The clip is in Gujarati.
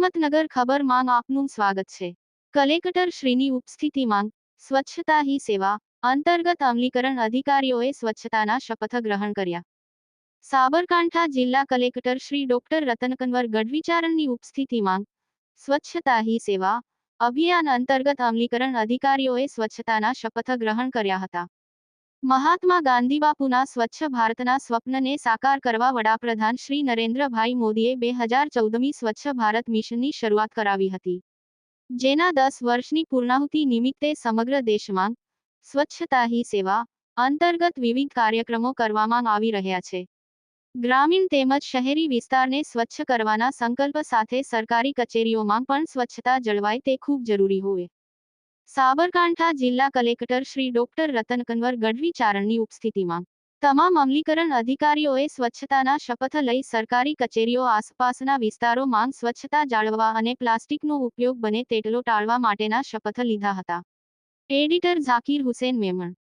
હિંમતનગર ખબર માંગ આપનું સ્વાગત છે। કલેક્ટર શ્રીની ઉપસ્થિતિમાં સ્વચ્છતા હી સેવા અંતર્ગત અમલીકરણ અધિકારીઓએ સ્વચ્છતાના શપથ ગ્રહણ કર્યા। સાબરકાંઠા જિલ્લા કલેક્ટર શ્રી ડોક્ટર રતનકનવર ગઢવીચારણની ઉપસ્થિતિમાં સ્વચ્છતા હી સેવા અભિયાન અંતર્ગત અમલીકરણ અધિકારીઓએ સ્વચ્છતાના શપથ ગ્રહણ કર્યા હતા। મહાત્મા ગાંધી બાપુના સ્વચ્છ ભારતના સ્વપ્નને સાકાર કરવા વડાપ્રધાન શ્રી નરેન્દ્રભાઈ મોદીએ 2014મી સ્વચ્છ ભારત મિશનની શરૂઆત કરાવી હતી, જેના 10 વર્ષની પૂર્ણાહુતિ નિમિત્તે સમગ્ર દેશમાં સ્વચ્છતા હી સેવા અંતર્ગત વિવિધ કાર્યક્રમો કરવામાં આવી રહ્યા છે। ગ્રામીણ તેમજ શહેરી વિસ્તારને સ્વચ્છ કરવાના સંકલ્પ સાથે સરકારી કચેરીઓમાં પણ સ્વચ્છતા જળવાય તે ખૂબ જરૂરી હોય। સાબરકાંઠા જિલ્લા કલેક્ટર શ્રી ડોક્ટર રતનકનવર ગઢવીચારણની ઉપસ્થિતિમાં તમામ અમલીકરણ અધિકારીઓએ સ્વચ્છતાના શપથ લઈ સરકારી કચેરીઓ આસપાસના વિસ્તારોમાં સ્વચ્છતા જાળવવા અને પ્લાસ્ટિકનો ઉપયોગ બને તેટલો ટાળવા માટેના શપથ લીધા હતા। એડિટર ઝાકીર હુસેન મેમણ।